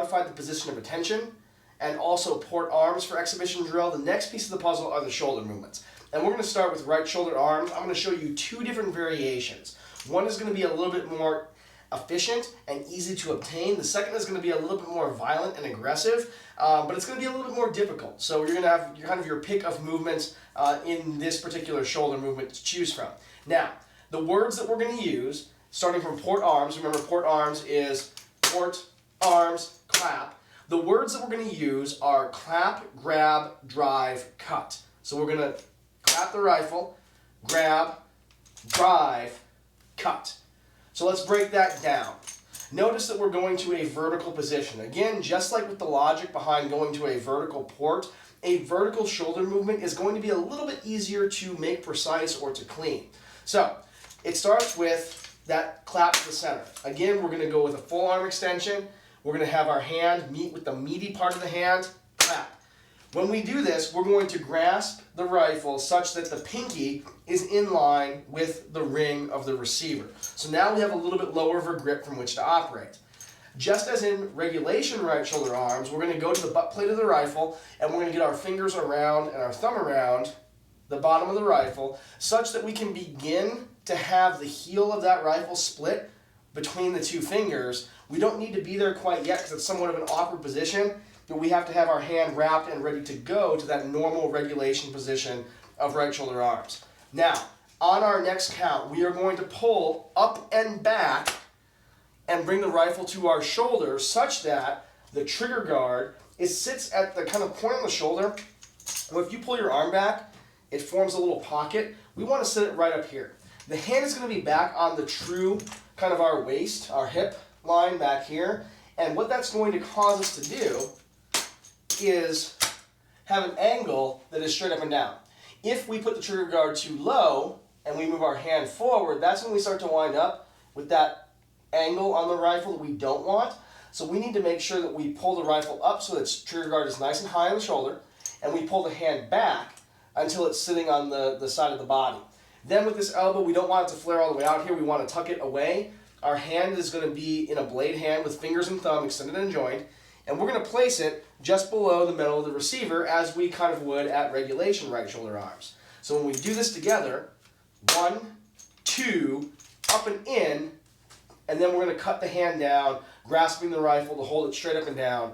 modified the position of attention and also port arms for exhibition drill, the next piece of the puzzle are the shoulder movements. And we're going to start with right shoulder arms. I'm going to show you two different variations. One is going to be a little bit more efficient and easy to obtain. The second is going to be a little bit more violent and aggressive, but it's going to be a little bit more difficult. So you're going to have kind of your pick of movements in this particular shoulder movement to choose from. Now, the words that we're going to use, starting from port arms, remember port arms is port, arms, clap. The words that we're going to use are clap, grab, drive, cut. So we're going to clap the rifle, grab, drive, cut. So let's break that down. Notice that we're going to a vertical position. Again, just like with the logic behind going to a vertical port, a vertical shoulder movement is going to be a little bit easier to make precise or to clean. So it starts with that clap to the center. Again, we're going to go with a full arm extension. We're going to have our hand meet with the meaty part of the hand, clap. When we do this, we're going to grasp the rifle such that the pinky is in line with the ring of the receiver. So now we have a little bit lower of a grip from which to operate. Just as in regulation right shoulder arms, we're going to go to the butt plate of the rifle and we're going to get our fingers around and our thumb around the bottom of the rifle such that we can begin to have the heel of that rifle split between the two fingers. We don't need to be there quite yet because it's somewhat of an awkward position, but we have to have our hand wrapped and ready to go to that normal regulation position of right shoulder arms. Now, on our next count, we are going to pull up and back and bring the rifle to our shoulder such that the trigger guard sits at the kind of point on the shoulder. Well, if you pull your arm back, it forms a little pocket. We want to sit it right up here. The hand is going to be back on the true kind of our waist, our hip line back here. And what that's going to cause us to do is have an angle that is straight up and down. If we put the trigger guard too low and we move our hand forward, that's when we start to wind up with that angle on the rifle that we don't want. So we need to make sure that we pull the rifle up so that the trigger guard is nice and high on the shoulder, and we pull the hand back until it's sitting on the side of the body. Then with this elbow, we don't want it to flare all the way out here. We want to tuck it away. Our hand is going to be in a blade hand with fingers and thumb extended and joined, and we're going to place it just below the middle of the receiver as we kind of would at regulation right shoulder arms. So when we do this together, 1, 2, up and in, and then we're going to cut the hand down, grasping the rifle to hold it straight up and down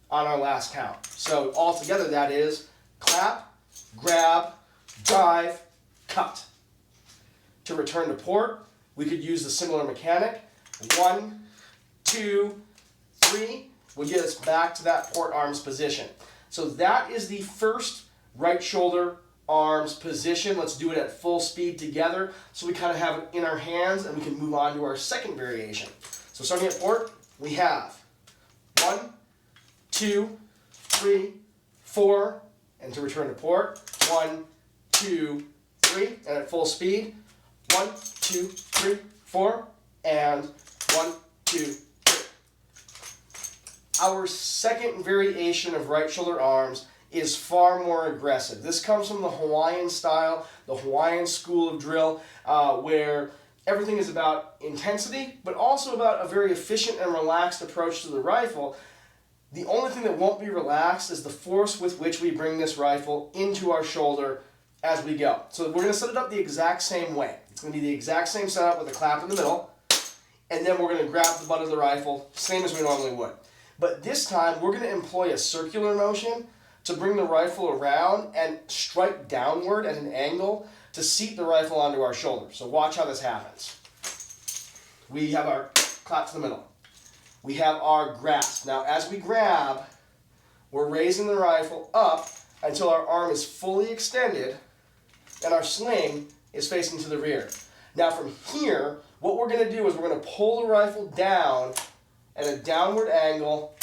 on our last count. So all together that is clap, grab, drive, cut. To return to port, we could use the similar mechanic. 1, 2, 3 will get us back to that port arms position. So that is the first right shoulder arms position. Let's do it at full speed together so we kind of have it in our hands and we can move on to our second variation. So starting at port, we have 1, 2, 3, 4, and to return to port, 1, 2, 3, and at full speed, 1, 2, 3, 4, and 1, 2, 3. Our second variation of right shoulder arms is far more aggressive. This comes from the Hawaiian style, the Hawaiian school of drill, where everything is about intensity, but also about a very efficient and relaxed approach to the rifle. The only thing that won't be relaxed is the force with which we bring this rifle into our shoulder as we go. So we're going to set it up the exact same way. It's going to be the exact same setup with a clap in the middle, and then we're going to grab the butt of the rifle, same as we normally would. But this time, we're going to employ a circular motion to bring the rifle around and strike downward at an angle to seat the rifle onto our shoulder. So watch how this happens. We have our clap to the middle. We have our grasp. Now as we grab, we're raising the rifle up until our arm is fully extended and our sling is facing to the rear. Now from here, what we're going to do is we're going to pull the rifle down at a downward angle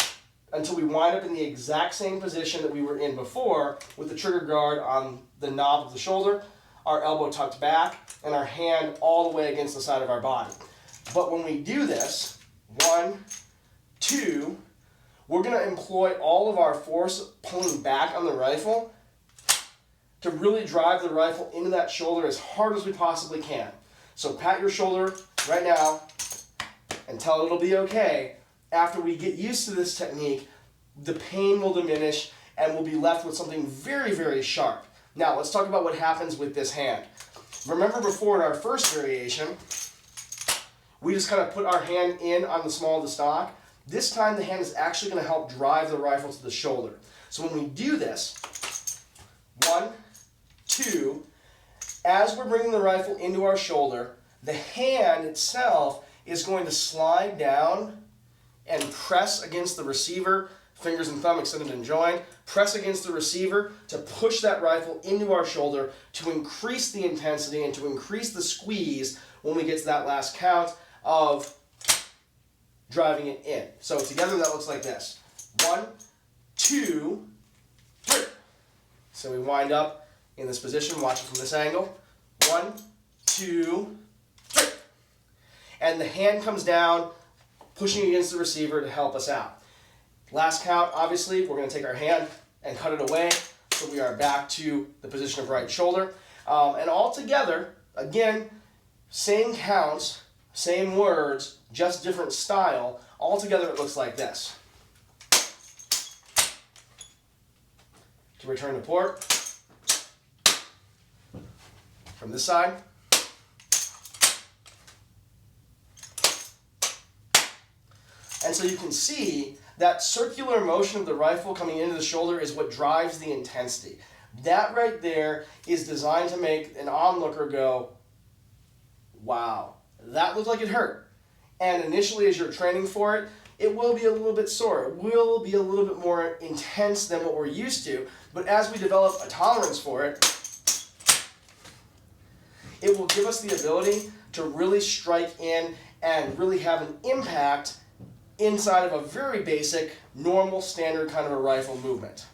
until we wind up in the exact same position that we were in before, with the trigger guard on the knob of the shoulder, our elbow tucked back, and our hand all the way against the side of our body. But when we do this, 1, 2, we're going to employ all of our force pulling back on the rifle to really drive the rifle into that shoulder as hard as we possibly can. So pat your shoulder right now and tell it it'll be okay after we get used to this technique, the pain will diminish and we'll be left with something very, very sharp. Now, let's talk about what happens with this hand. Remember before in our first variation, we just kind of put our hand in on the small of the stock. This time the hand is actually going to help drive the rifle to the shoulder. So when we do this, 1, 2, as we're bringing the rifle into our shoulder, the hand itself is going to slide down and press against the receiver, fingers and thumb extended and joined, press against the receiver to push that rifle into our shoulder to increase the intensity and to increase the squeeze when we get to that last count of driving it in. So together that looks like this. 1, 2, 3. So we wind up in this position, watch it from this angle. 1, 2, 3. And the hand comes down, pushing against the receiver to help us out. Last count, obviously, we're going to take our hand and cut it away, so we are back to the position of right shoulder. And all together, again, same counts, same words, just different style. All together it looks like this. To return to port, from this side. And so you can see that circular motion of the rifle coming into the shoulder is what drives the intensity. That right there is designed to make an onlooker go, wow, that looked like it hurt. And initially as you're training for it, it will be a little bit sore. It will be a little bit more intense than what we're used to. But as we develop a tolerance for it, it will give us the ability to really strike in and really have an impact inside of a very basic, normal, standard kind of a rifle movement.